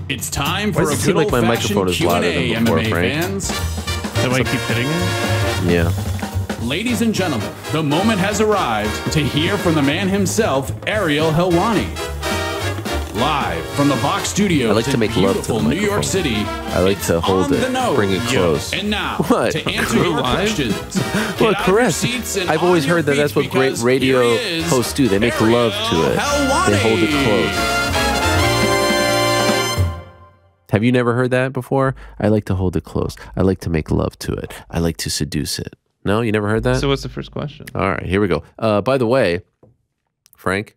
It's time Why for a does it seem good like my old-fashioned microphone is louder Q&A, than before, MMA Frank? fans. That why you keep hitting it? Yeah. Ladies and gentlemen, the moment has arrived to hear from the man himself, Ariel Helwani. Live from the Box Studios I like to in make love to the beautiful New York microphone. City. I like it's to hold on it, the nose. bring it close. And now, What? to answer your Live? questions. Well, get out of your correct. seats and I've on always your heard that feet that's what great because radio here he is, hosts do. They make Ariel love to it. Helwani. They hold it close. Have you never heard that before? I like to hold it close. I like to make love to it. I like to seduce it. No, you never heard that? So what's the first question? All right, here we go. By the way, Frank,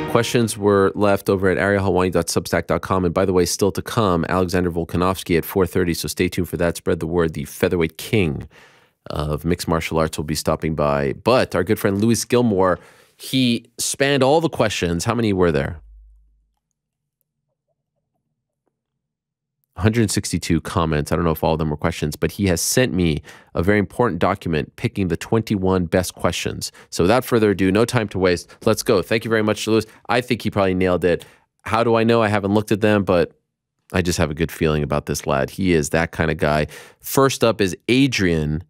questions were left over at arielhelwani.substack.com. And by the way, still to come, Alexander Volkanovski at 4:30. So stay tuned for that. Spread the word. The featherweight king of mixed martial arts will be stopping by. But our good friend Louis Gilmore, he spanned all the questions. How many were there? 162 comments. I don't know if all of them were questions, but he has sent me a very important document picking the 21 best questions. So without further ado, no time to waste. Let's go. Thank you very much to Louis. I think he probably nailed it. How do I know? I haven't looked at them, but I just have a good feeling about this lad. He is that kind of guy. First up is Adrian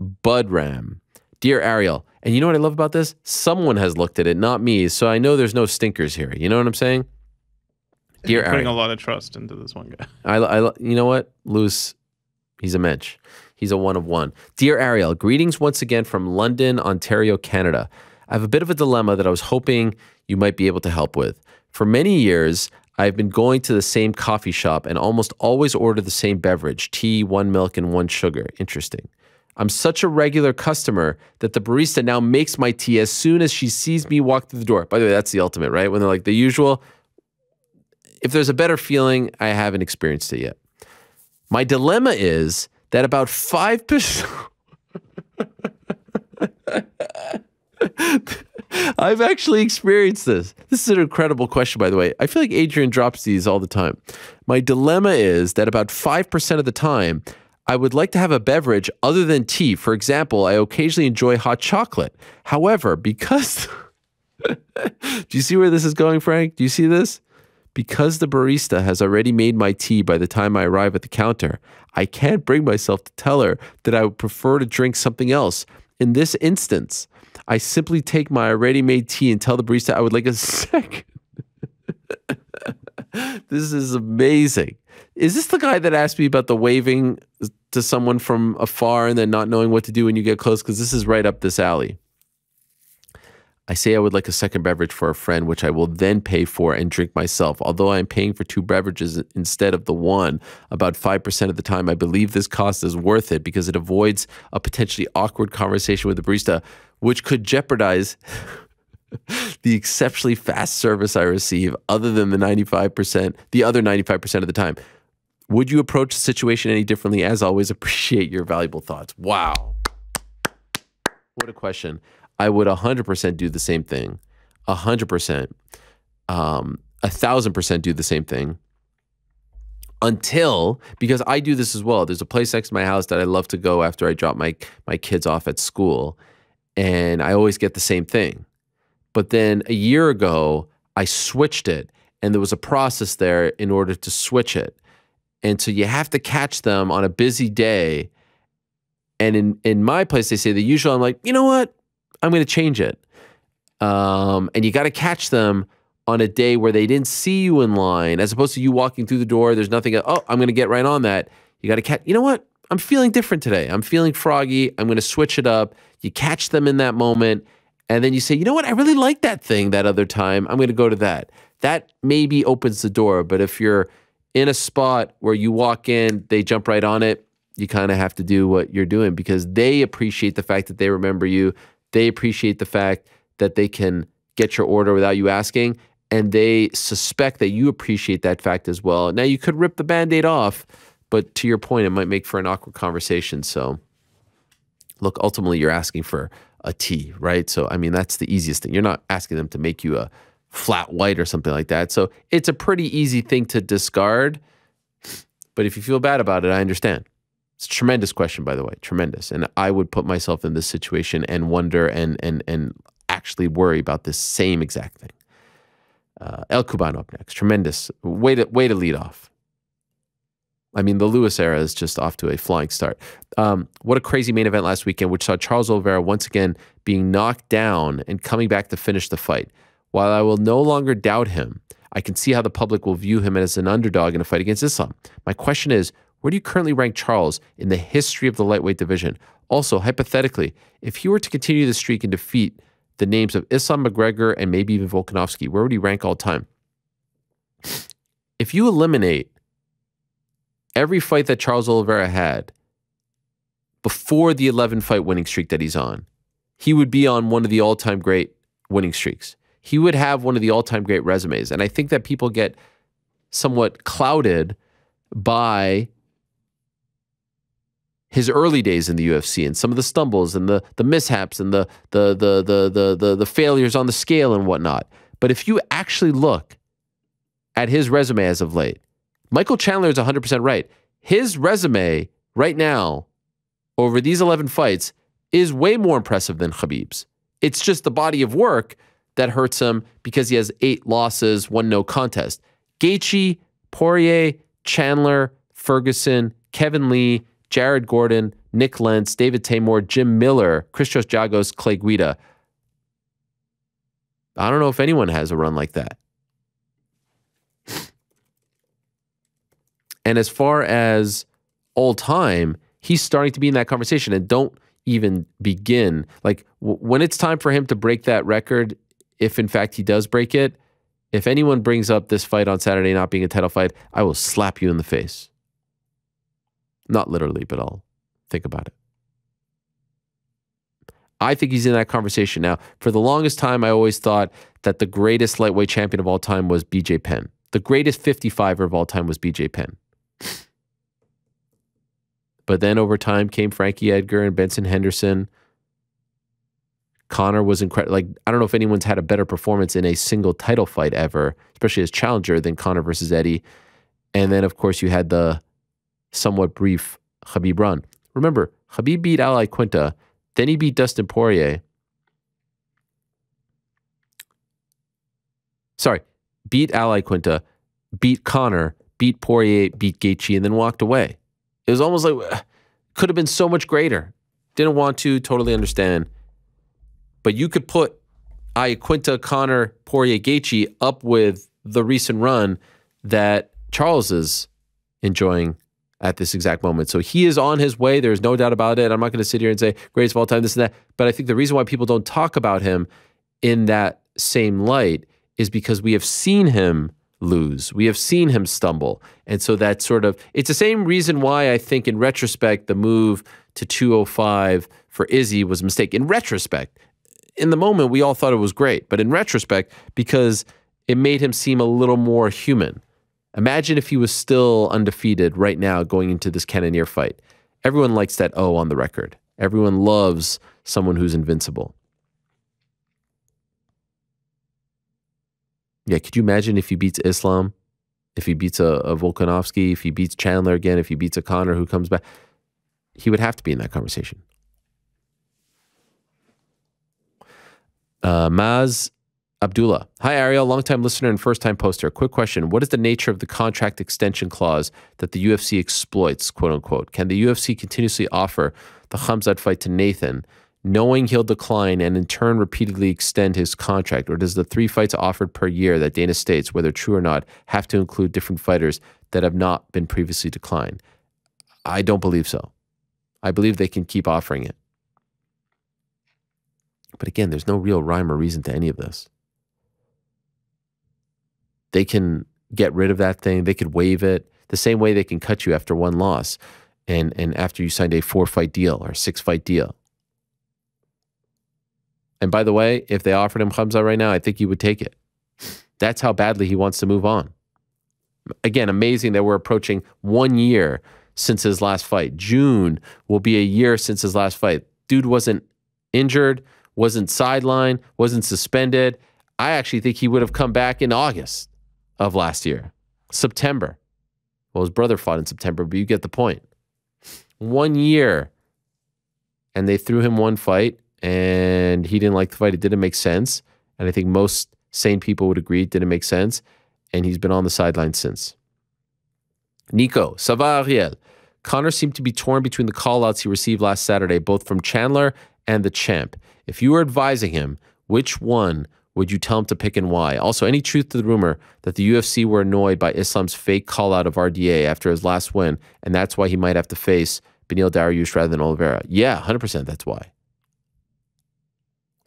Budram. Dear Ariel, and you know what I love about this? Someone has looked at it, not me, so I know there's no stinkers here. You know what I'm saying? Dear You're putting Ariel, a lot of trust into this one guy. you know what? Luz, he's a mensch. He's a one of one. Dear Ariel, greetings once again from London, Ontario, Canada. I have a bit of a dilemma that I was hoping you might be able to help with. For many years, I've been going to the same coffee shop and almost always order the same beverage, tea, 1 milk, and 1 sugar. Interesting. I'm such a regular customer that the barista now makes my tea as soon as she sees me walk through the door. By the way, that's the ultimate, right? When they're like the usual. If there's a better feeling, I haven't experienced it yet. My dilemma is that about 5%... I've actually experienced this. This is an incredible question, by the way. I feel like Adrian drops these all the time. My dilemma is that about 5% of the time, I would like to have a beverage other than tea. For example, I occasionally enjoy hot chocolate. However, because... Do you see where this is going, Frank? Do you see this? Because the barista has already made my tea by the time I arrive at the counter, I can't bring myself to tell her that I would prefer to drink something else. In this instance, I simply take my already made tea and tell the barista I would like a second. This is amazing. Is this the guy that asked me about the waving to someone from afar and then not knowing what to do when you get close? Because this is right up this alley. I say I would like a second beverage for a friend, which I will then pay for and drink myself. Although I'm paying for 2 beverages instead of the 1, about 5% of the time, I believe this cost is worth it because it avoids a potentially awkward conversation with the barista, which could jeopardize the exceptionally fast service I receive other than the other 95% of the time. Would you approach the situation any differently? As always, appreciate your valuable thoughts. Wow. What a question. I would 100% do the same thing. 100%. 1,000% do the same thing. Until, because I do this as well. There's a place next to my house that I love to go after I drop my kids off at school. And I always get the same thing. But then a year ago, I switched it. And there was a process there in order to switch it. And so you have to catch them on a busy day. And in my place, they say the usual. I'm like, you know what? I'm going to change it. And you got to catch them on a day where they didn't see you in line, as opposed to you walking through the door. There's nothing. Oh, I'm going to get right on that. You got to catch. You know what? I'm feeling different today. I'm feeling froggy. I'm going to switch it up. You catch them in that moment. And then you say, you know what? I really liked that thing that other time. I'm going to go to that. That maybe opens the door. But if you're in a spot where you walk in, they jump right on it, you kind of have to do what you're doing because they appreciate the fact that they remember you. They appreciate the fact that they can get your order without you asking, and they suspect that you appreciate that fact as well. Now, you could rip the Band-Aid off, but to your point, it might make for an awkward conversation. So, look, ultimately, you're asking for a tea, right? So, I mean, that's the easiest thing. You're not asking them to make you a flat white or something like that. So, it's a pretty easy thing to discard, but if you feel bad about it, I understand. It's a tremendous question, by the way, tremendous. And I would put myself in this situation and wonder and actually worry about this same exact thing. El Cubano up next. Tremendous. Way to lead off. I mean, the Lewis era is just off to a flying start. What a crazy main event last weekend, which saw Charles Oliveira once again being knocked down and coming back to finish the fight. While I will no longer doubt him, I can see how the public will view him as an underdog in a fight against Islam. My question is, where do you currently rank Charles in the history of the lightweight division? Also, hypothetically, if he were to continue the streak and defeat the names of Islam, McGregor, and maybe even Volkanovski, where would he rank all time? If you eliminate every fight that Charles Oliveira had before the 11-fight winning streak that he's on, he would be on one of the all-time great winning streaks. He would have one of the all-time great resumes. And I think that people get somewhat clouded by his early days in the UFC and some of the stumbles and the mishaps and the failures on the scale and whatnot. But if you actually look at his resume as of late, Michael Chandler is 100% right. His resume right now over these 11 fights is way more impressive than Khabib's. It's just the body of work that hurts him because he has 8 losses, 1 no contest. Gaethje, Poirier, Chandler, Ferguson, Kevin Lee, Jared Gordon, Nick Lentz, David Tamor, Jim Miller, Christos Giagos, Clay Guida. I don't know if anyone has a run like that. And as far as all time, he's starting to be in that conversation. And don't even begin. Like, when it's time for him to break that record, if in fact he does break it, if anyone brings up this fight on Saturday not being a title fight, I will slap you in the face. Not literally, but I'll think about it. I think he's in that conversation now. For the longest time, I always thought that the greatest lightweight champion of all time was BJ Penn. The greatest 55er of all time was BJ Penn. But then over time came Frankie Edgar and Benson Henderson. Conor was incredible. Like, I don't know if anyone's had a better performance in a single title fight ever, especially as challenger, than Conor versus Eddie. And then, of course, you had the somewhat brief Khabib run. Remember, Khabib beat Ali Quinta, then he beat Dustin Poirier. Sorry, beat Ali Quinta, beat Conor, beat Poirier, beat Gaethje, and then walked away. It was almost like, could have been so much greater. Didn't want to, totally understand. But you could put Quinta, Conor, Poirier, Gaethje up with the recent run that Charles is enjoying at this exact moment. So he is on his way. There's no doubt about it. I'm not going to sit here and say greatest of all time, this and that. But I think the reason why people don't talk about him in that same light is because we have seen him lose. We have seen him stumble. And so that sort of, it's the same reason why I think in retrospect, the move to 205 for Izzy was a mistake. In retrospect, in the moment, we all thought it was great. But in retrospect, because it made him seem a little more human. Imagine if he was still undefeated right now going into this Cannonier fight. Everyone likes that O on the record. Everyone loves someone who's invincible. Yeah, could you imagine if he beats Islam, if he beats a Volkanovski, if he beats Chandler again, if he beats a Conor who comes back? He would have to be in that conversation. Maz Abdullah. Hi, Ariel, longtime listener and first-time poster. Quick question. What is the nature of the contract extension clause that the UFC exploits, quote unquote? Can the UFC continuously offer the Khamzat fight to Nathan, knowing he'll decline and in turn repeatedly extend his contract? Or does the 3 fights offered per year that Dana states, whether true or not, have to include different fighters that have not been previously declined? I don't believe so. I believe they can keep offering it. But again, there's no real rhyme or reason to any of this. They can get rid of that thing. They could waive it the same way they can cut you after 1 loss and after you signed a 4-fight deal or a 6-fight deal. And by the way, if they offered him Khamzat right now, I think he would take it. That's how badly he wants to move on. Again, amazing that we're approaching 1 year since his last fight. June will be a year since his last fight. Dude wasn't injured, wasn't sidelined, wasn't suspended. I actually think he would have come back in August of last year. September. Well, his brother fought in September, but you get the point. 1 year. And they threw him 1 fight, and he didn't like the fight. It didn't make sense. And I think most sane people would agree it didn't make sense. And he's been on the sidelines since. Nico, ça va, Ariel? Conor seemed to be torn between the call-outs he received last Saturday, both from Chandler and the champ. If you were advising him, which one would you tell him to pick and why? Also, any truth to the rumor that the UFC were annoyed by Islam's fake call-out of RDA after his last win, and that's why he might have to face Beneil Dariush rather than Oliveira? Yeah, 100% that's why.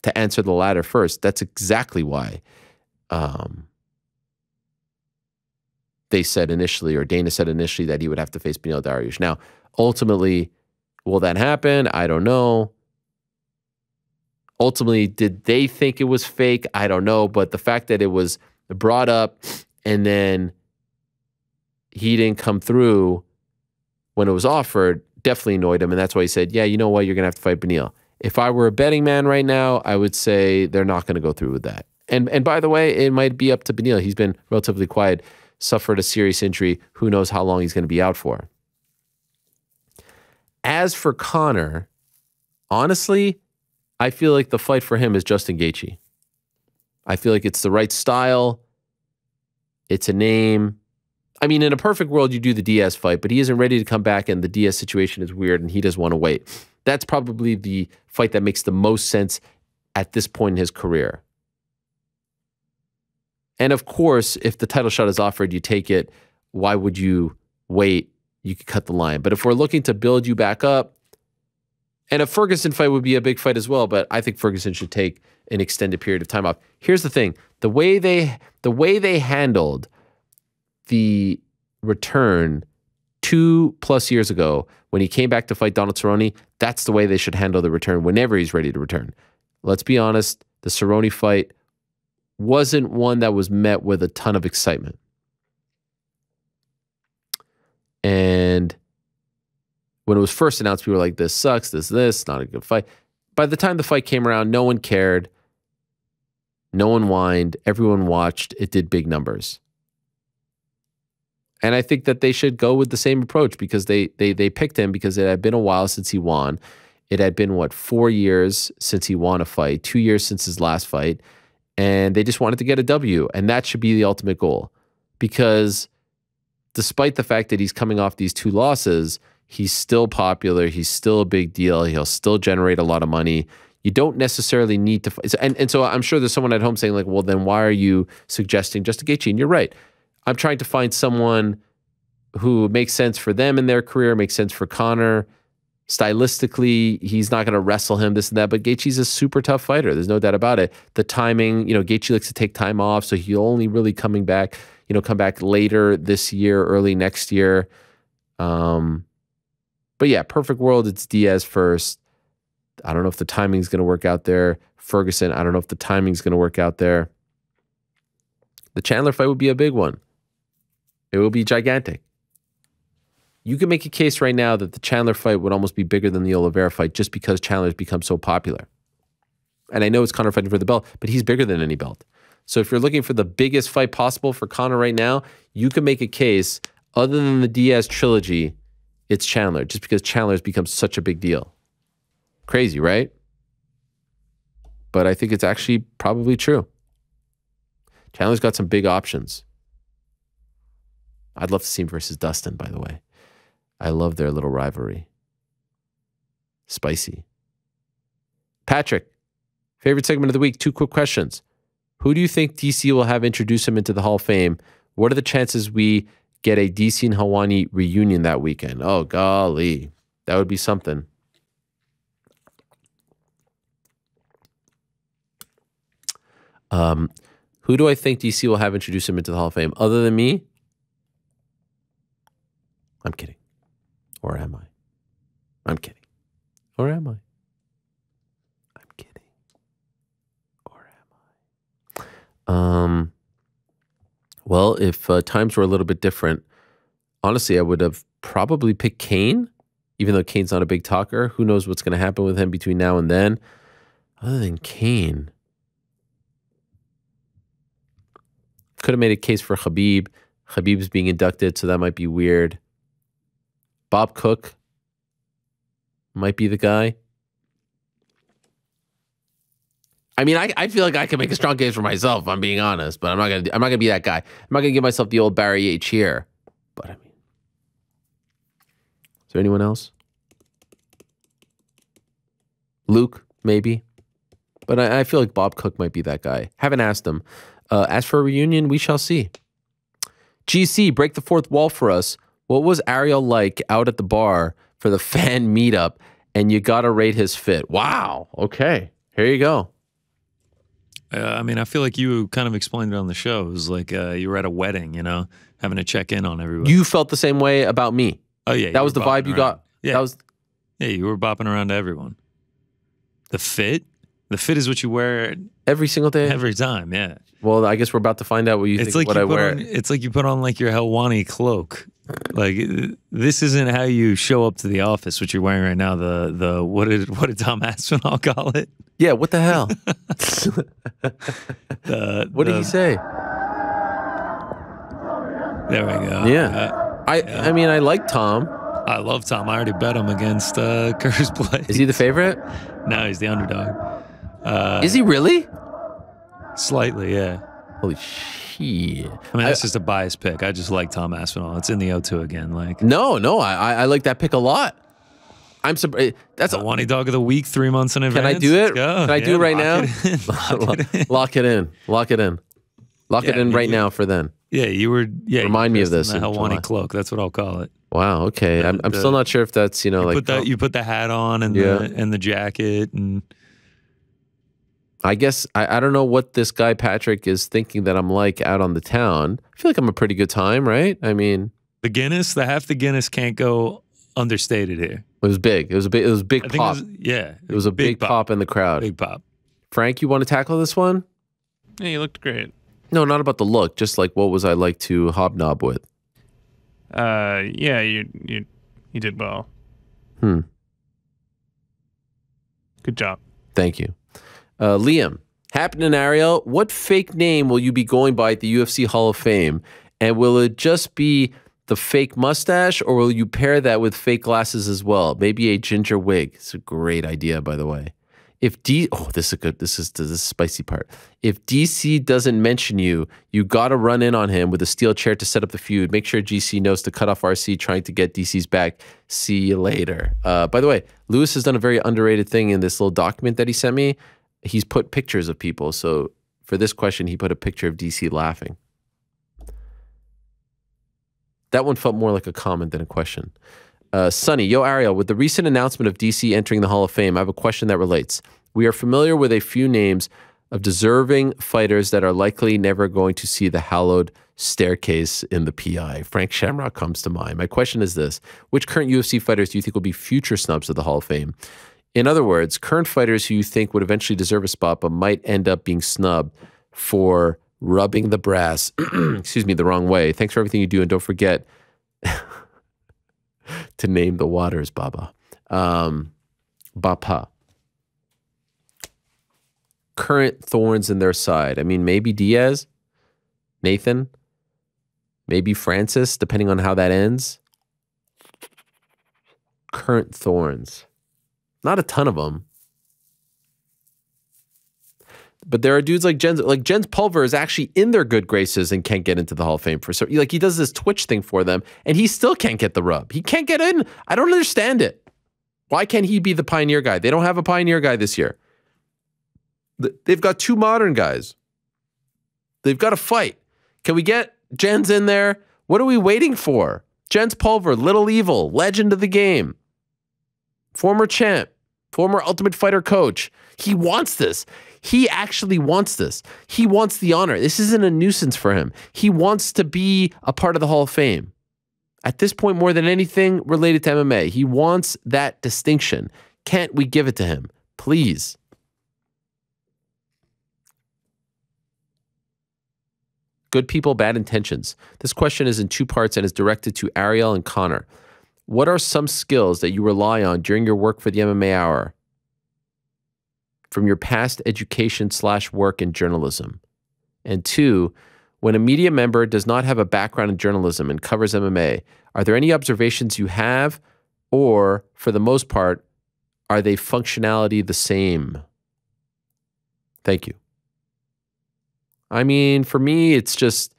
To answer the latter first, that's exactly why they said initially, or Dana said initially, that he would have to face Beneil Dariush. Now, ultimately, will that happen? I don't know. Ultimately, did they think it was fake? I don't know. But the fact that it was brought up and then he didn't come through when it was offered definitely annoyed him. And that's why he said, yeah, you know what? You're going to have to fight Beneil. If I were a betting man right now, I would say they're not going to go through with that. And by the way, it might be up to Beneil. He's been relatively quiet, suffered a serious injury. Who knows how long he's going to be out for. As for Conor, honestly, I feel like the fight for him is Justin Gaethje. I feel like it's the right style. It's a name. I mean, in a perfect world, you do the Diaz fight, but he isn't ready to come back, and the Diaz situation is weird, and he doesn't want to wait. That's probably the fight that makes the most sense at this point in his career. And of course, if the title shot is offered, you take it. Why would you wait? You could cut the line. But if we're looking to build you back up, and a Ferguson fight would be a big fight as well, but I think Ferguson should take an extended period of time off. Here's the thing. The way they handled the return 2+ years ago when he came back to fight Donald Cerrone, that's the way they should handle the return whenever he's ready to return. Let's be honest, the Cerrone fight wasn't one that was met with a ton of excitement. And when it was first announced, people were like, this sucks, this, not a good fight. By the time the fight came around, no one cared. No one whined. Everyone watched. It did big numbers. And I think that they should go with the same approach because they picked him because it had been a while since he won. It had been, 4 years since he won a fight, 2 years since his last fight. And they just wanted to get a W. And that should be the ultimate goal. Because despite the fact that he's coming off these 2 losses, he's still popular. He's still a big deal. He'll still generate a lot of money. You don't necessarily need to fight. And so I'm sure there's someone at home saying like, well, then why are you suggesting Justin Gaethje? And you're right. I'm trying to find someone who makes sense for them in their career, makes sense for Conor. Stylistically, he's not going to wrestle him, this and that, but Gaethje's a super tough fighter. There's no doubt about it. The timing, Gaethje likes to take time off, so he'll only really come back later this year, early next year. But yeah, perfect world, it's Diaz first. I don't know if the timing's going to work out there. Ferguson, I don't know if the timing's going to work out there. The Chandler fight would be a big one. It will be gigantic. You can make a case right now that the Chandler fight would almost be bigger than the Oliveira fight just because Chandler's become so popular. And I know it's Conor fighting for the belt, but he's bigger than any belt. So if you're looking for the biggest fight possible for Conor right now, you can make a case, other than the Diaz trilogy, it's Chandler, just because Chandler's become such a big deal. Crazy, right? But I think it's actually probably true. Chandler's got some big options. I'd love to see him versus Dustin, by the way. I love their little rivalry. Spicy. Patrick, favorite segment of the week, 2 quick questions. Who do you think DC will have introduce him into the Hall of Fame? What are the chances we get a DC and Helwani reunion that weekend? Oh, golly. That would be something. Who do I think DC will have introduce him into the Hall of Fame? Other than me? I'm kidding. Or am I? I'm kidding. Or am I? I'm kidding. Or am I? Well, if times were a little bit different, honestly, I would have probably picked Kane, even though Kane's not a big talker. Who knows what's going to happen with him between now and then? Other than Kane, could have made a case for Khabib. Khabib's being inducted, so that might be weird. Bob Cook might be the guy. I mean, I feel like I can make a strong case for myself, if I'm being honest, but I'm not gonna be that guy. I'm not gonna give myself the old Barry H here. But I mean, is there anyone else? Luke, maybe. But I feel like Bob Cook might be that guy. Haven't asked him. As for a reunion, we shall see. GC, break the fourth wall for us. What was Ariel like out at the bar for the fan meetup? And you got to rate his fit. Wow. Okay. Here you go. I mean, I feel like you kind of explained it on the show. It was like you were at a wedding, you know, having to check in on everybody. You felt the same way about me. Oh, yeah. That was the vibe you got. Yeah. That was... yeah, you were bopping around to everyone. The fit is what you wear every single day? Every time, yeah. Well, I guess we're about to find out what you think like of what I wear. It's like you put on like your Helwani cloak. Like this isn't how you show up to the office, what you're wearing right now. The what did Tom Aspinall call it? Yeah, what the hell? What did he say? There we go. Yeah. I mean, I like Tom. I love Tom. I already bet him against Kerr's play. Is he the favorite? No, he's the underdog. Is he really? Slightly, yeah. Holy shit. I mean, that's just a biased pick. I just like Tom Aspinall. It's in the O2 again. Like, no, I like that pick a lot. I'm surprised. That's a Wani Dog of the Week 3 months in advance. Can I do it? Can I do it right now? Lock it in. Lock it in. Lock it in right now for then. Yeah, you were. Yeah, remind me of this. The Helwani cloak. That's what I'll call it. Wow. Okay. I'm still not sure if that's you put the hat on and the jacket and. I guess I don't know what this guy Patrick is thinking that I'm like out on the town. I feel like I'm a pretty good time, right? I mean, the half the Guinness can't go understated here. It was big. It was a big pop. It was a big pop in the crowd. Big pop. Frank, you want to tackle this one? Yeah, you looked great. No, not about the look. Just like what was I like to hobnob with? Yeah, you did well. Good job. Thank you. Liam, happening, Ariel. What fake name will you be going by at the UFC Hall of Fame? And will it just be the fake mustache, or will you pair that with fake glasses as well? Maybe a ginger wig. It's a great idea, by the way. If this is good. This is the spicy part. If DC doesn't mention you, you got to run in on him with a steel chair to set up the feud. Make sure GC knows to cut off RC trying to get DC's back. See you later. By the way, Lewis has done a very underrated thing in this little document that he sent me. He's put pictures of people. So for this question, he put a picture of DC laughing. That one felt more like a comment than a question. Sonny, yo, Ariel, with the recent announcement of DC entering the Hall of Fame, I have a question that relates. We are familiar with a few names of deserving fighters that are likely never going to see the hallowed staircase in the PI. Frank Shamrock comes to mind. My question is this. Which current UFC fighters do you think will be future snubs of the Hall of Fame? In other words, current fighters who you think would eventually deserve a spot but might end up being snubbed for rubbing the brass, excuse me, the wrong way. Thanks for everything you do, and don't forget to name the waters, Baba. Bapa. Current thorns in their side. I mean, maybe Diaz, Nathan, maybe Francis, depending on how that ends. Current thorns. Not a ton of them. But there are dudes like Jens Pulver is actually in their good graces and can't get into the Hall of Fame for so like he does this Twitch thing for them and he still can't get the rub. He can't get in. I don't understand it. Why can't he be the pioneer guy? They don't have a pioneer guy this year. They've got two modern guys. They've got to fight. Can we get Jens in there? What are we waiting for? Jens Pulver, Little Evil, legend of the game. Former champ, former Ultimate Fighter coach. He wants this. He actually wants this. He wants the honor. This isn't a nuisance for him. He wants to be a part of the Hall of Fame. At this point, more than anything related to MMA, he wants that distinction. Can't we give it to him? Please. Good people, bad intentions. This question is in two parts and is directed to Ariel and Connor. What are some skills that you rely on during your work for the MMA Hour from your past education / work in journalism? And two, when a media member does not have a background in journalism and covers MMA, are there any observations you have, or for the most part, are they functionality the same? Thank you. I mean, for me, it's just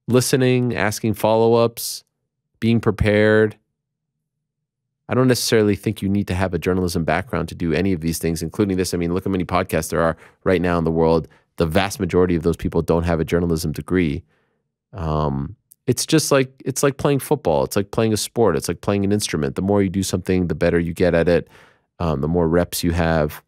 listening, asking follow-ups, being prepared. I don't necessarily think you need to have a journalism background to do any of these things, including this. I mean, look how many podcasts there are right now in the world. The vast majority of those people don't have a journalism degree. It's just like, it's like playing football. It's like playing a sport. It's like playing an instrument. The more you do something, the better you get at it. The more reps you have.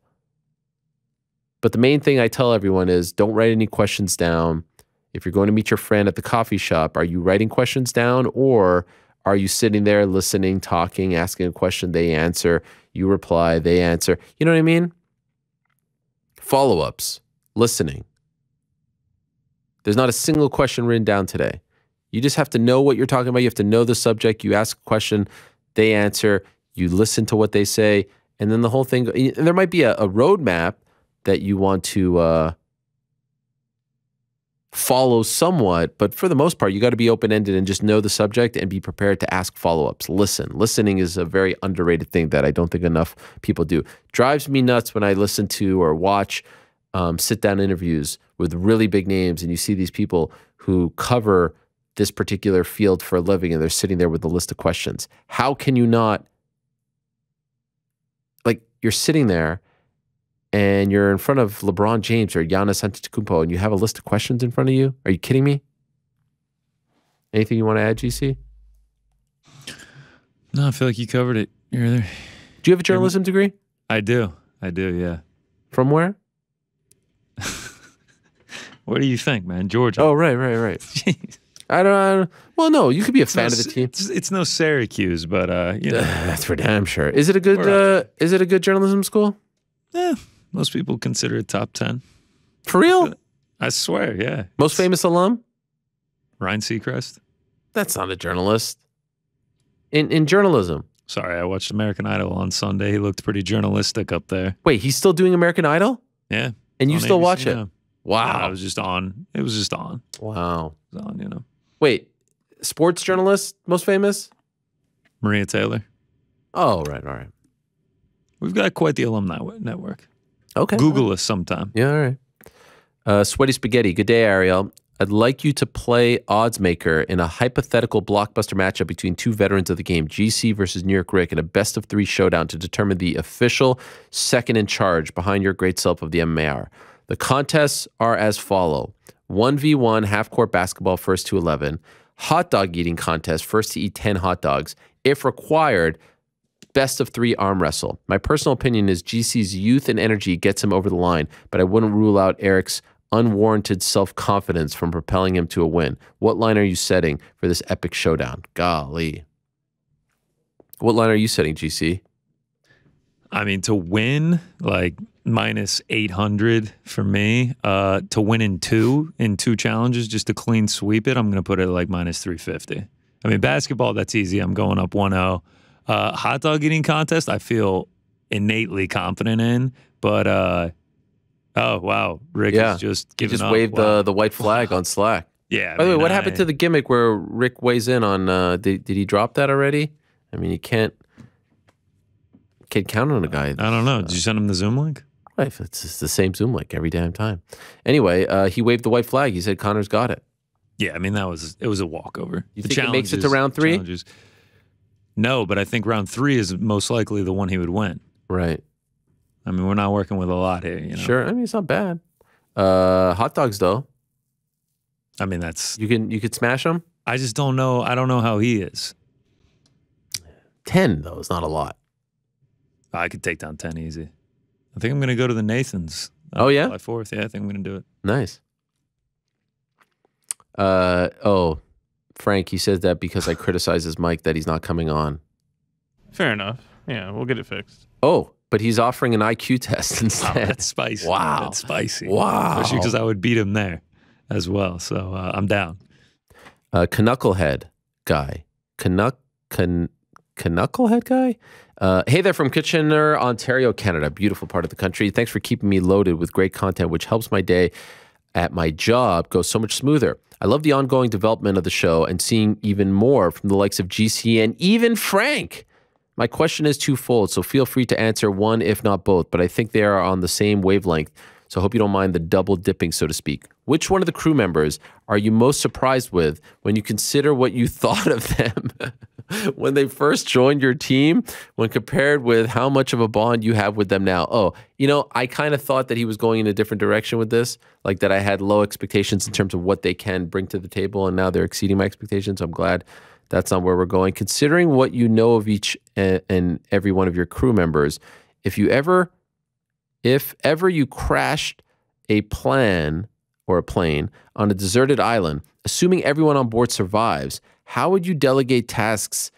But the main thing I tell everyone is don't write any questions down. If you're going to meet your friend at the coffee shop, are you writing questions down, or are you sitting there listening, talking, asking a question, they answer, you reply, they answer? You know what I mean? Follow-ups, listening. There's not a single question written down today. You just have to know what you're talking about. You have to know the subject. You ask a question, they answer, you listen to what they say, and then the whole thing. And there might be a roadmap that you want to follow somewhat, but for the most part, you got to be open-ended and just know the subject and be prepared to ask follow-ups. Listen. Listening is a very underrated thing that I don't think enough people do. Drives me nuts when I listen to or watch sit-down interviews with really big names, and you see these people who cover this particular field for a living, and they're sitting there with a list of questions. How can you not, like, you're sitting there and you're in front of LeBron James or Giannis Antetokounmpo, and you have a list of questions in front of you? Are you kidding me? Anything you want to add, GC? No, I feel like you covered it. You're there. Do you have a journalism degree? I do, yeah. From where? What do you think, man? Georgia. Oh, right. Jeez. I don't. Well, no, you could be a fan of the team. It's no Syracuse, but you know. That's for damn sure. Is it a good? Is it a good journalism school? Yeah, most people consider it top 10. For real? I swear, yeah. Most famous alum? Ryan Seacrest. That's not a journalist. In journalism. Sorry, I watched American Idol on Sunday. He looked pretty journalistic up there. Wait, he's still doing American Idol? Yeah. And you still ABC, watch it? yeah. Wow. No, it was just on. It was just on. Wow. It was on, you know. Wait, sports journalist, most famous? Maria Taylor. Oh, right, all right. We've got quite the alumni network. Okay. Google us sometime. Yeah, all right. Sweaty Spaghetti. Good day, Ariel. I'd like you to play odds maker in a hypothetical blockbuster matchup between two veterans of the game, GC versus New York Rick, in a best-of-3 showdown to determine the official second in charge behind your great self of the MMA. The contests are as follow. 1v1 half-court basketball, first to 11. Hot dog eating contest, first to eat 10 hot dogs. If required, best-of-3 arm wrestle. My personal opinion is GC's youth and energy gets him over the line, but I wouldn't rule out Eric's unwarranted self-confidence from propelling him to a win. What line are you setting for this epic showdown? Golly. What line are you setting, GC? I mean, to win, like, minus 800 for me. To win in two challenges, just to clean sweep it, I'm going to put it like minus 350. I mean, basketball, that's easy. I'm going up 1-0. Hot dog eating contest, I feel innately confident in, but oh, wow. Rick is just giving up. He just waved the white flag on Slack. Yeah. By the way, what happened to the gimmick where Rick weighs in on, did he drop that already? I mean, you can't count on a guy. I don't know. Did you send him the Zoom link? Right, it's the same Zoom link every damn time. Anyway, he waved the white flag. He said Conor's got it. Yeah, I mean, it was a walkover. You think it makes it to round 3? No, but I think round 3 is most likely the one he would win. Right. I mean, we're not working with a lot here, you know. Sure. I mean, it's not bad. Hot dogs, though. I mean, that's you could smash them. I just don't know. I don't know how he is. 10 though is not a lot. I could take down 10 easy. I think I'm going to go to the Nathans. Oh yeah, July 4th. Yeah, I think I'm going to do it. Nice. Frank, he says that because I criticize his mic that he's not coming on. Fair enough. Yeah, we'll get it fixed. Oh, but he's offering an IQ test instead. Oh, that's spicy. Wow. That's spicy. Wow. Especially because I would beat him there as well. So I'm down. Knucklehead guy. Knucklehead guy? Hey there from Kitchener, Ontario, Canada. Beautiful part of the country. Thanks for keeping me loaded with great content, which helps my day at my job go so much smoother. I love the ongoing development of the show and seeing even more from the likes of GC and even Frank. My question is twofold, so feel free to answer one, if not both, but I think they are on the same wavelength, so I hope you don't mind the double dipping, so to speak. Which one of the crew members are you most surprised with when you consider what you thought of them when they first joined your team, when compared with how much of a bond you have with them now? Oh, you know, I kind of thought that he was going in a different direction with this, like that I had low expectations in terms of what they can bring to the table, and now they're exceeding my expectations. I'm glad that's not where we're going. Considering what you know of each and every one of your crew members, if ever you crashed a plane on a deserted island, assuming everyone on board survives, how would you delegate tasks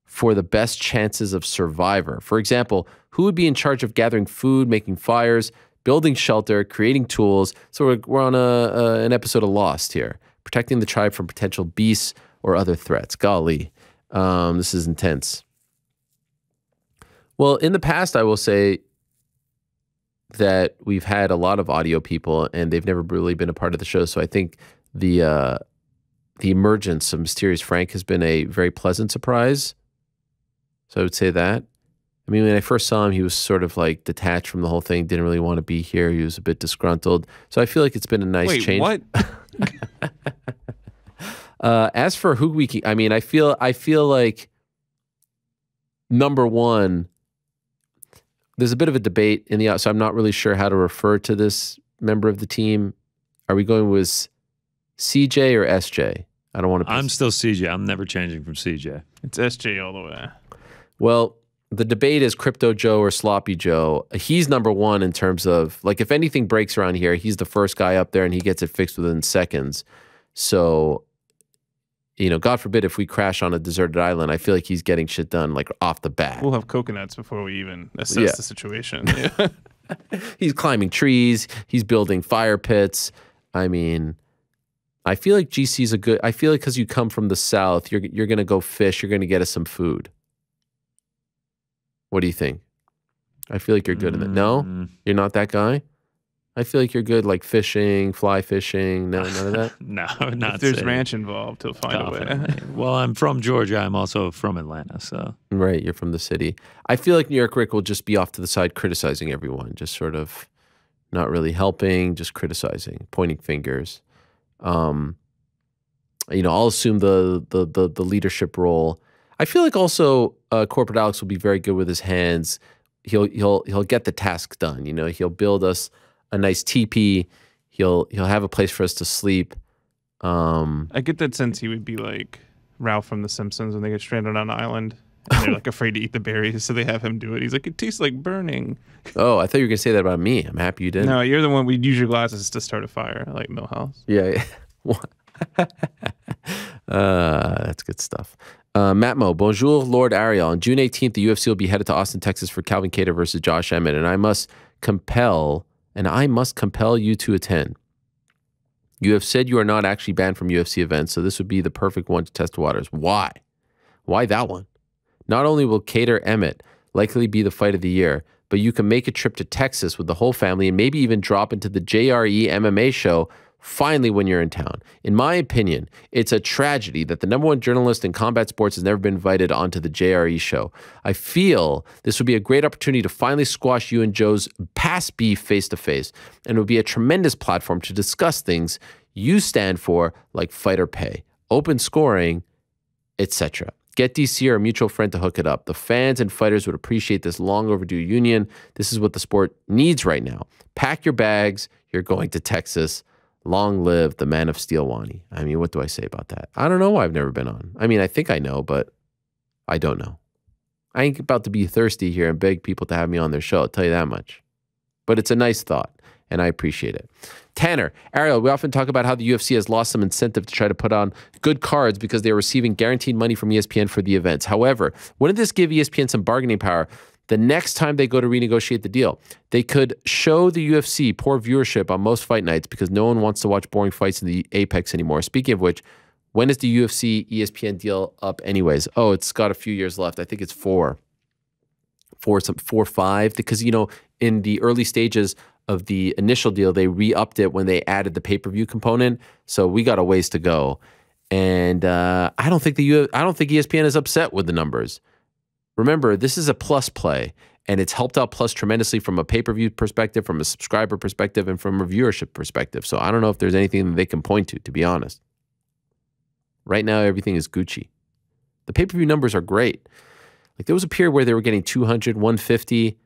for the best chances of survivor? For example, who would be in charge of gathering food, making fires, building shelter, creating tools? So we're on an episode of Lost here, protecting the tribe from potential beasts or other threats. Golly, this is intense. Well, in the past, I will say that we've had a lot of audio people, and they've never really been a part of the show. So I think the emergence of Mysterious Frank has been a very pleasant surprise. So I would say that. I mean, when I first saw him, he was sort of like detached from the whole thing, didn't really want to be here. He was a bit disgruntled. So I feel like it's been a nice change. Wait, what? As for who we can, I mean, I feel like number one, there's a bit of a debate in the, so I'm not really sure how to refer to this member of the team. Are we going with CJ or SJ? I don't want to. I'm still CJ. I'm never changing from CJ. It's SJ all the way. Well, the debate is Crypto Joe or Sloppy Joe. He's number one in terms of, like, if anything breaks around here, he's the first guy up there and he gets it fixed within seconds. So, you know, God forbid if we crash on a deserted island, I feel like he's getting shit done, like, off the bat. We'll have coconuts before we even assess the situation. Yeah. He's climbing trees. He's building fire pits. I mean, I feel like GC's a good, I feel like because you come from the South, you're going to go fish. You're going to get us some food. What do you think? I feel like you're good in it. No? You're not that guy? I feel like you're good, like fishing, fly fishing. No, none of that? No, not If there's saying. ranch involved, he'll find a way. Well, I'm from Georgia. I'm also from Atlanta, so. Right, you're from the city. I feel like New York Rick will just be off to the side criticizing everyone, just sort of not really helping, just criticizing, pointing fingers. You know, I'll assume the leadership role. I feel like also Corporate Alex will be very good with his hands. He'll get the task done. You know, he'll build us a nice teepee. He'll have a place for us to sleep. I get that sense he would be like Ralph from The Simpsons when they get stranded on an island and they're like afraid to eat the berries, so they have him do it. He's like, it tastes like burning. Oh, I thought you were gonna say that about me. I'm happy you didn't. No, you're the one. We use your glasses to start a fire, like Millhouse. Yeah. That's good stuff. Matmo, bonjour, Lord Ariel. On June 18th, the UFC will be headed to Austin, Texas for Calvin Kattar versus Josh Emmett, and I must compel you to attend. You have said you are not actually banned from UFC events, so this would be the perfect one to test the waters. Why? Why that one? Not only will Kattar Emmett likely be the fight of the year, but you can make a trip to Texas with the whole family and maybe even drop into the JRE MMA show finally when you're in town. In my opinion, it's a tragedy that the #1 journalist in combat sports has never been invited onto the JRE show. I feel this would be a great opportunity to finally squash you and Joe's past beef face to face, and it would be a tremendous platform to discuss things you stand for, like fighter pay, open scoring, etc. Get DC or a mutual friend to hook it up. The fans and fighters would appreciate this long overdue union. This is what the sport needs right now. Pack your bags. You're going to Texas. Long live the man of steel, Wani. I mean, what do I say about that? I don't know why I've never been on. I mean, I think I know, but I don't know. I ain't about to be thirsty here and beg people to have me on their show. I'll tell you that much. But it's a nice thought, and I appreciate it. Tanner, Ariel, we often talk about how the UFC has lost some incentive to try to put on good cards because they are receiving guaranteed money from ESPN for the events. However, wouldn't this give ESPN some bargaining power the next time they go to renegotiate the deal? They could show the UFC poor viewership on most fight nights because no one wants to watch boring fights in the Apex anymore. Speaking of which, when is the UFC ESPN deal up anyways? Oh, it's got a few years left. I think it's 4, 5, because, you know, in the early stages of the initial deal, they re-upped it when they added the pay-per-view component. So we got a ways to go. And I don't think ESPN is upset with the numbers. Remember, this is a Plus play, and it's helped out Plus tremendously from a pay-per-view perspective, from a subscriber perspective, and from a viewership perspective. So I don't know if there's anything that they can point to be honest. Right now, everything is Gucci. The pay-per-view numbers are great. Like, there was a period where they were getting 200, 150.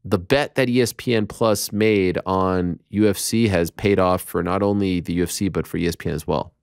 The bet that ESPN Plus made on UFC has paid off for not only the UFC, but for ESPN as well.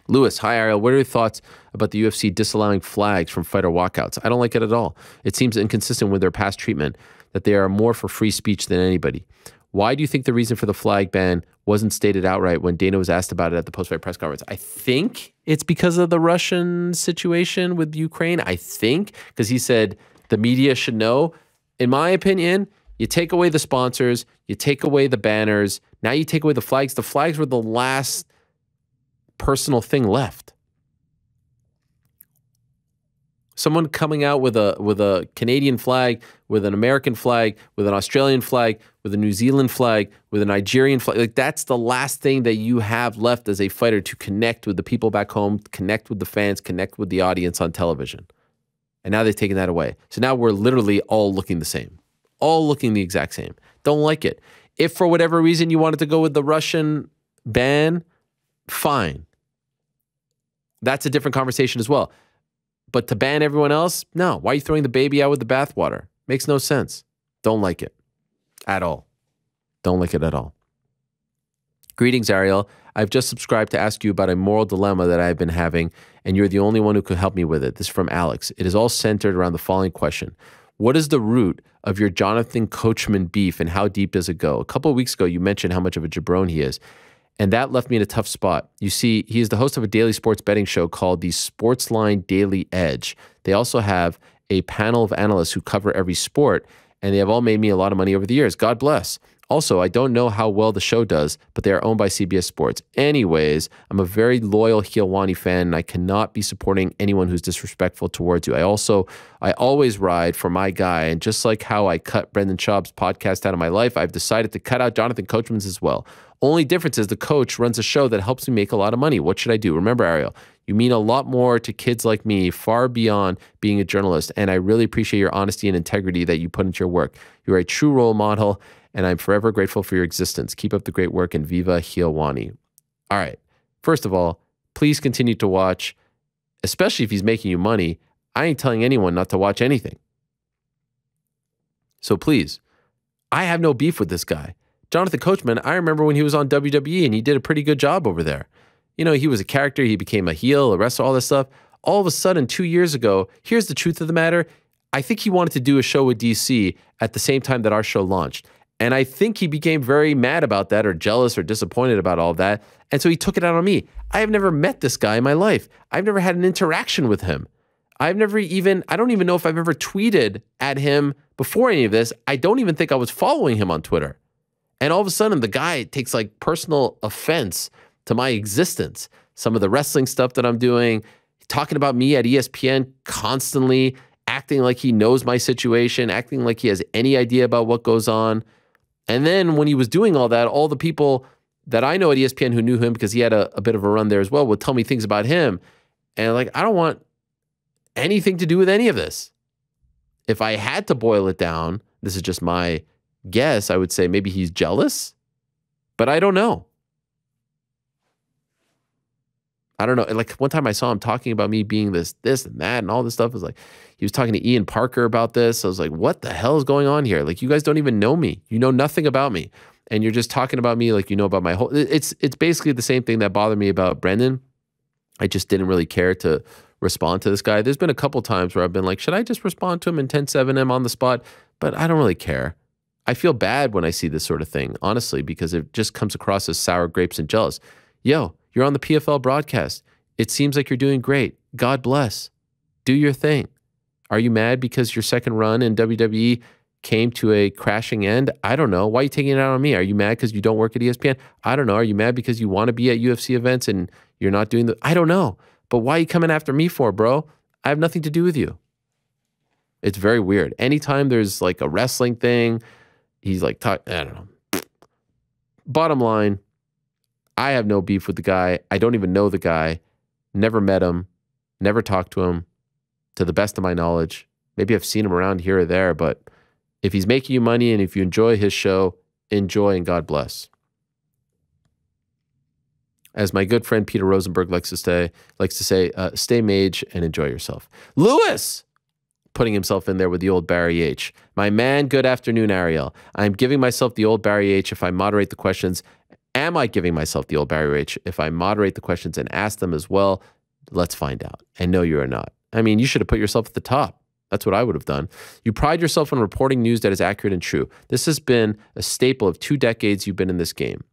Lewis, hi Ariel, what are your thoughts about the UFC disallowing flags from fighter walkouts? I don't like it at all. It seems inconsistent with their past treatment, that they are more for free speech than anybody. Why do you think the reason for the flag ban wasn't stated outright when Dana was asked about it at the post-fight press conference? I think it's because of the Russian situation with Ukraine. I think, because he said the media should know. In my opinion, you take away the sponsors, you take away the banners, now you take away the flags. The flags were the last personal thing left. Someone coming out with a Canadian flag, with an American flag, with an Australian flag, with a New Zealand flag, with a Nigerian flag, like that's the last thing that you have left as a fighter to connect with the people back home, connect with the fans, connect with the audience on television. And now they've taken that away. So now we're literally all looking the same. All looking the exact same. Don't like it. If for whatever reason you wanted to go with the Russian ban, fine. That's a different conversation as well. But to ban everyone else, no. Why are you throwing the baby out with the bathwater? Makes no sense. Don't like it at all. Don't like it at all. Greetings, Ariel. I've just subscribed to ask you about a moral dilemma that I've been having, and you're the only one who could help me with it. This is from Alex. It is all centered around the following question. What is the root of your Jonathan Coachman beef, and how deep does it go? A couple of weeks ago, you mentioned how much of a jabron he is, and that left me in a tough spot. You see, he is the host of a daily sports betting show called the Sportsline Daily Edge. They also have a panel of analysts who cover every sport, and they have all made me a lot of money over the years. God bless. Also, I don't know how well the show does, but they are owned by CBS Sports. Anyways, I'm a very loyal Helwani fan, and I cannot be supporting anyone who's disrespectful towards you. I always ride for my guy, and just like how I cut Brendan Schaub's podcast out of my life, I've decided to cut out Jonathan Coachman's as well. Only difference is the coach runs a show that helps me make a lot of money. What should I do? Remember, Ariel, you mean a lot more to kids like me, far beyond being a journalist, and I really appreciate your honesty and integrity that you put into your work. You're a true role model, and I'm forever grateful for your existence. Keep up the great work, and Viva Helwani. All right. First of all, please continue to watch, especially if he's making you money. I ain't telling anyone not to watch anything. So please, I have no beef with this guy. Jonathan Coachman, I remember when he was on WWE, and he did a pretty good job over there. You know, he was a character. He became a heel, a wrestler, all this stuff. All of a sudden, 2 years ago, here's the truth of the matter. I think he wanted to do a show with DC at the same time that our show launched. And I think he became very mad about that, or jealous or disappointed about all of that. And so he took it out on me. I have never met this guy in my life. I've never had an interaction with him. I don't even know if I've ever tweeted at him before any of this. I don't even think I was following him on Twitter. And all of a sudden, the guy takes like personal offense to my existence. Some of the wrestling stuff that I'm doing, talking about me at ESPN constantly, acting like he knows my situation, acting like he has any idea about what goes on. And then when he was doing all that, all the people that I know at ESPN who knew him because he had a bit of a run there as well would tell me things about him. And like, I don't want anything to do with any of this. If I had to boil it down, this is just my guess, I would say maybe he's jealous, but I don't know. I don't know. Like one time I saw him talking about me being this and that and all this stuff. It was like, he was talking to Ian Parker about this. I was like, what the hell is going on here? Like, you guys don't even know me. You know nothing about me. And you're just talking about me like you know about my whole, it's basically the same thing that bothered me about Brendan. I just didn't really care to respond to this guy. There's been a couple times where I've been like, should I just respond to him in 10-7 him on the spot? But I don't really care. I feel bad when I see this sort of thing, honestly, because it just comes across as sour grapes and jealous. Yo, you're on the PFL broadcast. It seems like you're doing great. God bless. Do your thing. Are you mad because your second run in WWE came to a crashing end? I don't know. Why are you taking it out on me? Are you mad because you don't work at ESPN? I don't know. Are you mad because you want to be at UFC events and you're not doing the... I don't know. But why are you coming after me for, bro? I have nothing to do with you. It's very weird. Anytime there's like a wrestling thing, he's like, I don't know. Bottom line, I have no beef with the guy. I don't even know the guy. Never met him. Never talked to him. to the best of my knowledge. Maybe I've seen him around here or there, but if he's making you money and if you enjoy his show, enjoy and God bless. As my good friend Peter Rosenberg likes to say, stay mage and enjoy yourself. Lewis, putting himself in there with the old Barry H. My man, good afternoon, Ariel. I'm giving myself the old Barry H if I moderate the questions. Am I giving myself the old Barry H if I moderate the questions and ask them as well? Let's find out. And no, you are not. I mean, you should have put yourself at the top. That's what I would have done. You pride yourself on reporting news that is accurate and true. This has been a staple of 2 decades you've been in this game.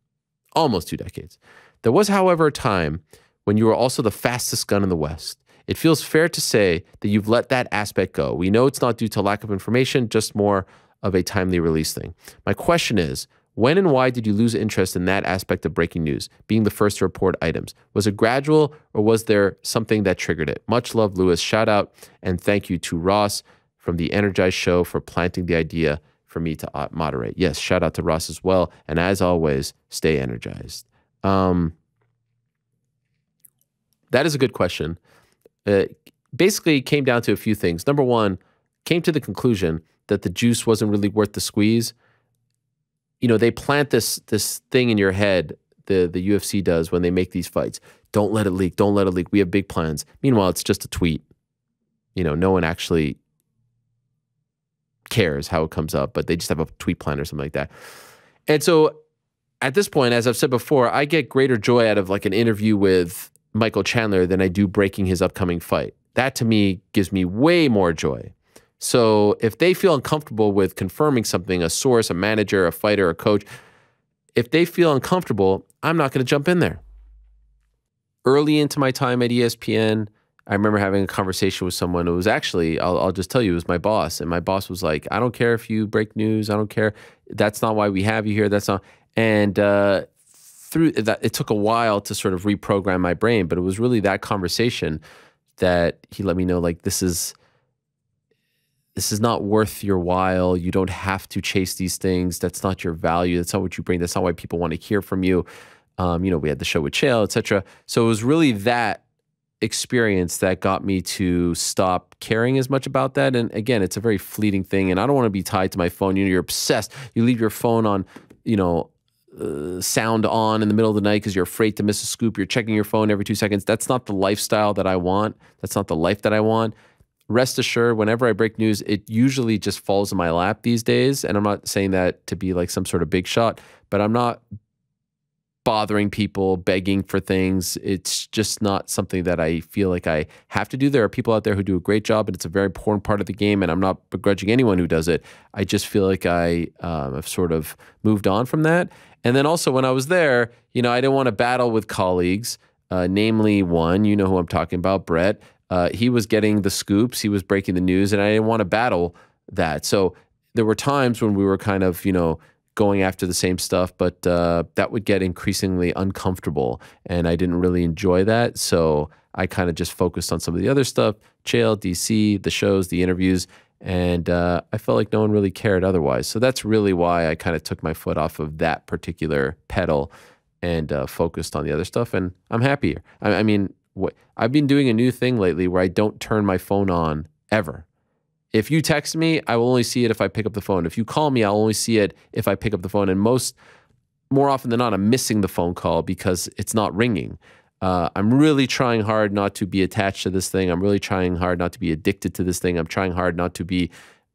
Almost 2 decades. There was, however, a time when you were also the fastest gun in the West. It feels fair to say that you've let that aspect go. We know it's not due to lack of information, just more of a timely release thing. My question is, when and why did you lose interest in that aspect of breaking news, being the first to report items? Was it gradual or was there something that triggered it? Much love, Lewis. Shout out and thank you to Ross from the Energized Show for planting the idea for me to moderate. Yes, shout out to Ross as well. And as always, stay energized. That is a good question. Basically, it came down to a few things. Number one, came to the conclusion that the juice wasn't really worth the squeeze. You know, they plant this thing in your head, the UFC does when they make these fights. Don't let it leak. Don't let it leak. We have big plans. Meanwhile, it's just a tweet. You know, no one actually cares how it comes up, but they just have a tweet plan or something like that. And so at this point, as I've said before, I get greater joy out of like an interview with Michael Chandler than I do breaking his upcoming fight. That to me gives me way more joy. So if they feel uncomfortable with confirming something, a source, a manager, a fighter, a coach, if they feel uncomfortable, I'm not going to jump in there. Early into my time at ESPN, I remember having a conversation with someone who was actually, I'll just tell you, it was my boss. And my boss was like, I don't care if you break news. I don't care. That's not why we have you here. That's not. And through that, it took a while to sort of reprogram my brain, but it was really that conversation that he let me know, like, this is not worth your while. You don't have to chase these things. That's not your value. That's not what you bring. That's not why people want to hear from you. You know, we had the show with Chael, etc. So it was really that experience that got me to stop caring as much about that. And again, it's a very fleeting thing. And I don't want to be tied to my phone. You know, you're obsessed. You leave your phone on, you know, sound on in the middle of the night because you're afraid to miss a scoop. You're checking your phone every 2 seconds. That's not the lifestyle that I want. That's not the life that I want. Rest assured, whenever I break news, it usually just falls in my lap these days. And I'm not saying that to be like some sort of big shot, but I'm not bothering people, begging for things. It's just not something that I feel like I have to do. There are people out there who do a great job, and it's a very important part of the game, and I'm not begrudging anyone who does it. I just feel like I have sort of moved on from that. And then also when I was there, you know, I didn't want to battle with colleagues, namely one, you know who I'm talking about, Brett. He was getting the scoops, he was breaking the news, and I didn't want to battle that. So there were times when we were kind of, you know, going after the same stuff, but that would get increasingly uncomfortable, and I didn't really enjoy that. So I kind of just focused on some of the other stuff, Chael, DC, the shows, the interviews, and I felt like no one really cared otherwise. So that's really why I kind of took my foot off of that particular pedal and focused on the other stuff, and I'm happier. I mean, I've been doing a new thing lately where I don't turn my phone on ever. If you text me, I will only see it if I pick up the phone. If you call me, I'll only see it if I pick up the phone. And more often than not, I'm missing the phone call because it's not ringing. I'm really trying hard not to be attached to this thing. I'm really trying hard not to be addicted to this thing. I'm trying hard not to be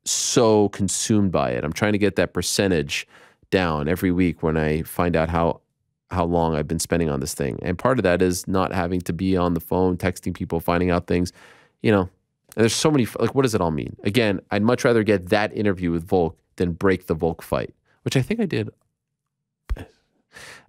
so consumed by it. I'm trying to get that percentage down every week when I find out how long I've been spending on this thing. And part of that is not having to be on the phone, texting people, finding out things, you know. And there's so many, like, what does it all mean? Again, I'd much rather get that interview with Volk than break the Volk fight, which I think I did.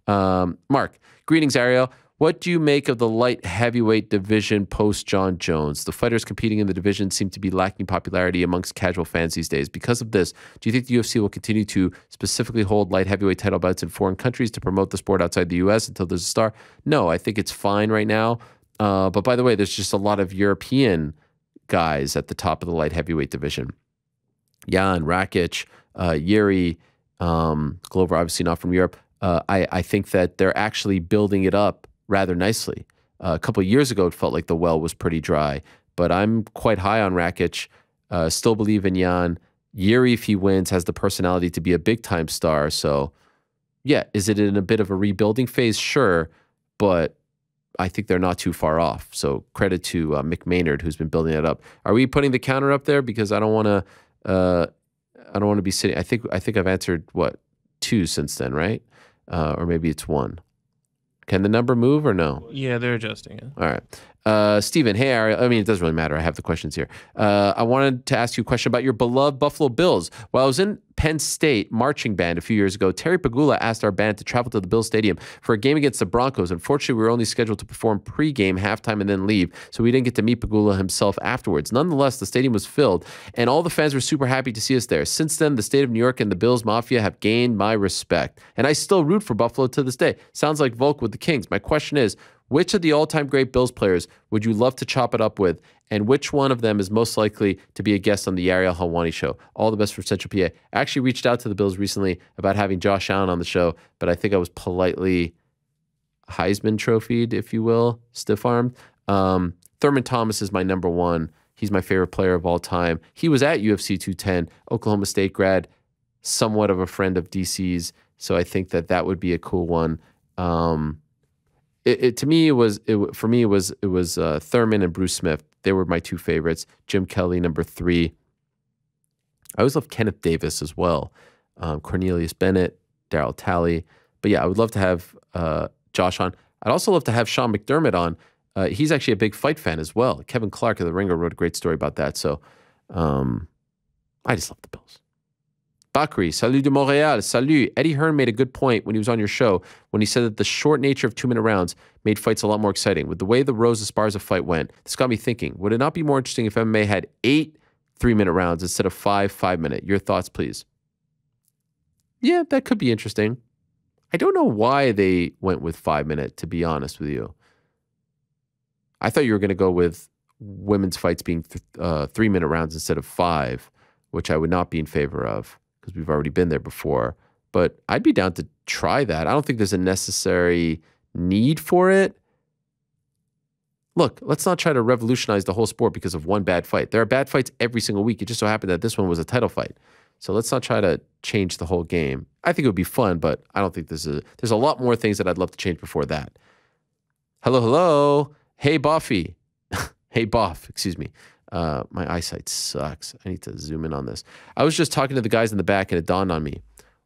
Mark, greetings, Ariel. What do you make of the light heavyweight division post John Jones? The fighters competing in the division seem to be lacking popularity amongst casual fans these days. Because of this, do you think the UFC will continue to specifically hold light heavyweight title bouts in foreign countries to promote the sport outside the US until there's a star? No, I think it's fine right now. But by the way, there's just a lot of European guys at the top of the light heavyweight division. Jan, Rakic, Yuri, Glover, obviously not from Europe. I think that they're actually building it up rather nicely. A couple of years ago, it felt like the well was pretty dry, but I'm quite high on Rakic. Still believe in Jan. Yuri, if he wins, has the personality to be a big-time star. So, yeah, is it in a bit of a rebuilding phase? Sure, but I think they're not too far off. So credit to Mick Maynard, who's been building it up. Are we putting the counter up there? Because I don't want to be sitting. I think I've answered what, 2 since then, right? Or maybe it's 1. Can the number move or no? Yeah, they're adjusting it. All right. Steven, hey, Ariel. I mean, it doesn't really matter. I have the questions here. I wanted to ask you a question about your beloved Buffalo Bills. While I was in Penn State marching band a few years ago, Terry Pagula asked our band to travel to the Bills Stadium for a game against the Broncos. Unfortunately, we were only scheduled to perform pregame, halftime, and then leave, so we didn't get to meet Pagula himself afterwards. Nonetheless, the stadium was filled, and all the fans were super happy to see us there. Since then, the state of New York and the Bills Mafia have gained my respect, and I still root for Buffalo to this day. Sounds like Volk with the Kings. My question is, which of the all-time great Bills players would you love to chop it up with, and which one of them is most likely to be a guest on the Ariel Helwani show? All the best from Central PA. I actually reached out to the Bills recently about having Josh Allen on the show, but I think I was politely Heisman trophied, if you will, stiff-armed. Thurman Thomas is my number 1. He's my favorite player of all time. He was at UFC 210, Oklahoma State grad, somewhat of a friend of DC's, so I think that would be a cool one. To me, it was Thurman and Bruce Smith. They were my 2 favorites. Jim Kelly, number 3. I always loved Kenneth Davis as well. Cornelius Bennett, Darryl Talley. But yeah, I would love to have Josh on. I'd also love to have Sean McDermott on. He's actually a big fight fan as well. Kevin Clark of The Ringer wrote a great story about that. So I just love the Bills. Bakri, salut de Montréal, salut. Eddie Hearn made a good point when he was on your show when he said that the short nature of 2-minute rounds made fights a lot more exciting. With the way the Rose Esparza fight went, this got me thinking, would it not be more interesting if MMA had 8 3-minute rounds instead of 5 5-minute? Your thoughts, please. Yeah, that could be interesting. I don't know why they went with 5-minute, to be honest with you. I thought you were going to go with women's fights being 3-minute rounds instead of 5, which I would not be in favor of, because we've already been there before. But I'd be down to try that. I don't think there's a necessary need for it. Look, let's not try to revolutionize the whole sport because of one bad fight. There are bad fights every single week. It just so happened that this one was a title fight. So let's not try to change the whole game. I think it would be fun, but I don't think there's a lot more things that I'd love to change before that. Hello, hello. Hey, Buffy. Hey, Boff, excuse me. My eyesight sucks. I need to zoom in on this. I was just talking to the guys in the back and it dawned on me.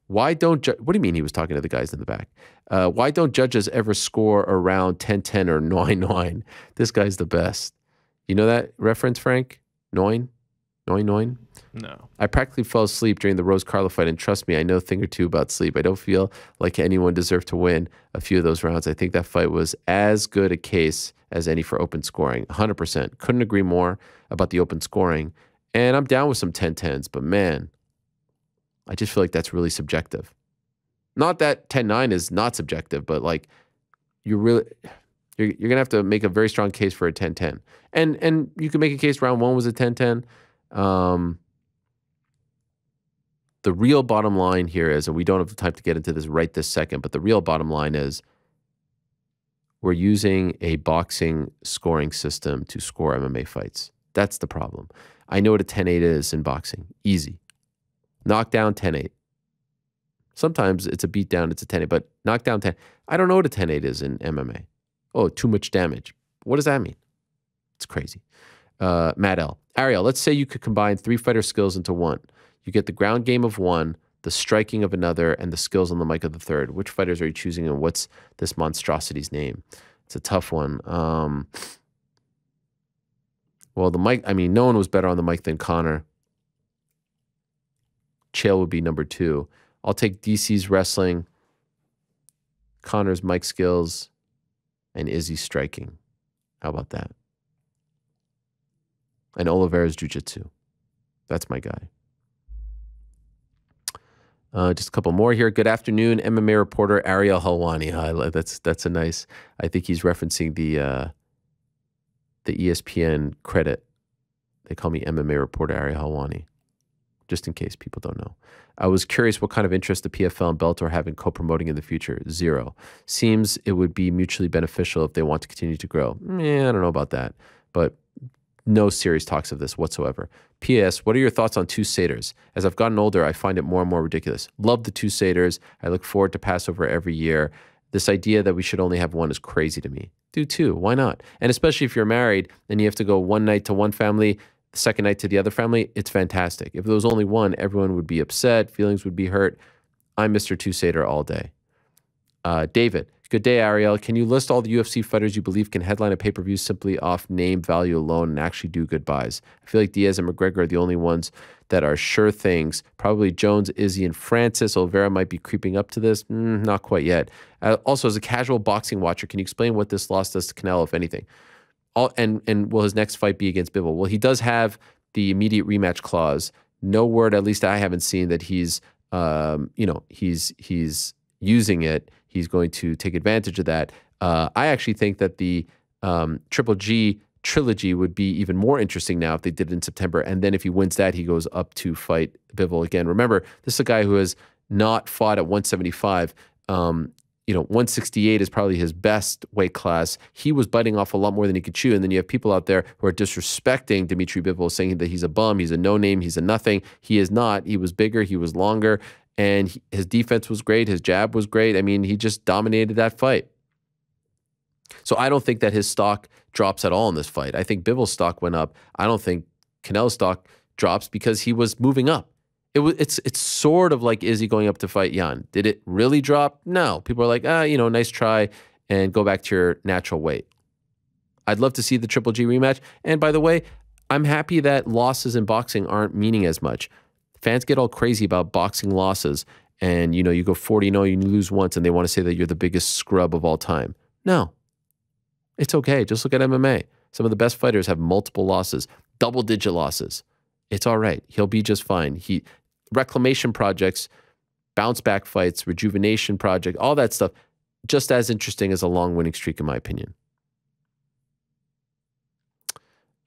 What do you mean he was talking to the guys in the back? Why don't judges ever score around 10-10 or 9-9? This guy's the best. You know that reference, Frank? 9? 9-9? No. I practically fell asleep during the Rose Carla fight, and trust me, I know a thing or two about sleep. I don't feel like anyone deserved to win a few of those rounds. I think that fight was as good a case as any for open scoring. 100%. Couldn't agree more about the open scoring. And I'm down with some 10-10s, but man, I just feel like that's really subjective. Not that 10-9 is not subjective, but like you're going to have to make a very strong case for a 10-10. And you can make a case round 1 was a 10-10. The real bottom line here is, and we don't have the time to get into this right this second, but the real bottom line is we're using a boxing scoring system to score MMA fights. That's the problem. I know what a 10-8 is in boxing. Easy. Knockdown 10-8. Sometimes it's a beatdown, it's a 10-8, but knockdown 10. I don't know what a 10-8 is in MMA. Oh, too much damage. What does that mean? It's crazy. Matt L. Ariel, let's say you could combine 3 fighter skills into one. You get the ground game of one, the striking of another, and the skills on the mic of the third. Which fighters are you choosing, and what's this monstrosity's name? It's a tough one. Well, the mic, I mean, no one was better on the mic than Conor. Chael would be number 2. I'll take DC's wrestling, Conor's mic skills, and Izzy's striking. How about that? And Oliveira's jiu-jitsu. That's my guy. Just a couple more here. Good afternoon, MMA reporter Ariel Helwani. That's a nice. I think he's referencing the ESPN credit. They call me MMA reporter Ariel Helwani, just in case people don't know. I was curious what kind of interest the PFL and Bellator have in co-promoting in the future. 0. Seems it would be mutually beneficial if they want to continue to grow. I don't know about that, but no serious talks of this whatsoever. P.S. What are your thoughts on two Seder's? As I've gotten older, I find it more and more ridiculous. Love the two Seder's. I look forward to Passover every year. This idea that we should only have one is crazy to me. Do two. Why not? And especially if you're married and you have to go one night to one family, the second night to the other family, it's fantastic. If there was only one, everyone would be upset. Feelings would be hurt. I'm Mr. Two Seder all day. David. Good day, Ariel. Can you list all the UFC fighters you believe can headline a pay-per-view simply off name value alone and actually do good buys? I feel like Diaz and McGregor are the only ones that are sure things. Probably Jones, Izzy, and Francis. Oliveira might be creeping up to this. Not quite yet. Also, as a casual boxing watcher, can you explain what this loss does to Canelo, if anything? And will his next fight be against Bivol? Well, he does have the immediate rematch clause. No word, at least I haven't seen, that he's he's using it. He's going to take advantage of that. I actually think that the Triple G trilogy would be even more interesting now if they did it in September. And then if he wins that, he goes up to fight Bivol again. Remember, this is a guy who has not fought at 175. 168 is probably his best weight class. He was biting off a lot more than he could chew. And then you have people out there who are disrespecting Dimitri Bivol, saying that he's a bum, he's a no-name, he's a nothing. He is not. He was bigger, he was longer, and his defense was great. His jab was great. I mean, he just dominated that fight. So I don't think that his stock drops at all in this fight. I think Bivol's stock went up. I don't think Canelo's stock drops because he was moving up. It's sort of like Izzy going up to fight Jan. Did it really drop? No. People are like, nice try, and go back to your natural weight. I'd love to see the Triple G rematch. And by the way, I'm happy that losses in boxing aren't meaning as much. Fans get all crazy about boxing losses, and you go 40-0, you lose once, and they want to say that you're the biggest scrub of all time. No. It's okay. Just look at MMA. Some of the best fighters have multiple losses, double-digit losses. It's all right. He'll be just fine. Reclamation projects, bounce back fights, rejuvenation project, all that stuff, just as interesting as a long winning streak, in my opinion.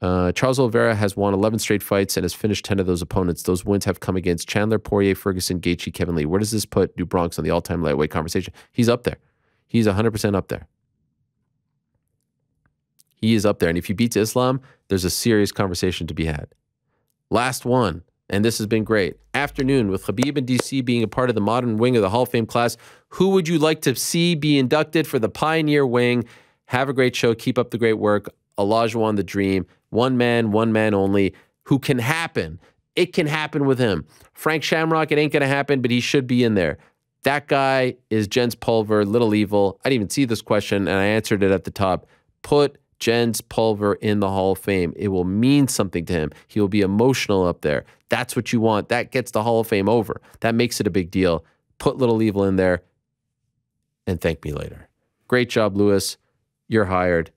Charles Oliveira has won 11 straight fights and has finished 10 of those opponents. Those wins have come against Chandler, Poirier, Ferguson, Gaethje, Kevin Lee. Where does this put New Bronx on the all-time lightweight conversation? He's up there. He's 100% up there. He is up there. And if he beats Islam, there's a serious conversation to be had. Last one, and this has been great. Afternoon, with Khabib and DC being a part of the modern wing of the Hall of Fame class, who would you like to see be inducted for the Pioneer wing? Have a great show. Keep up the great work. Olajuwon the Dream. One man only. Who can happen? It can happen with him. Frank Shamrock, it ain't going to happen, but he should be in there. That guy is Jens Pulver, Little Evil. I didn't even see this question, and I answered it at the top. Put Jens Pulver in the Hall of Fame. It will mean something to him. He will be emotional up there. That's what you want. That gets the Hall of Fame over. That makes it a big deal. Put Little Evil in there and thank me later. Great job, Lewis. You're hired.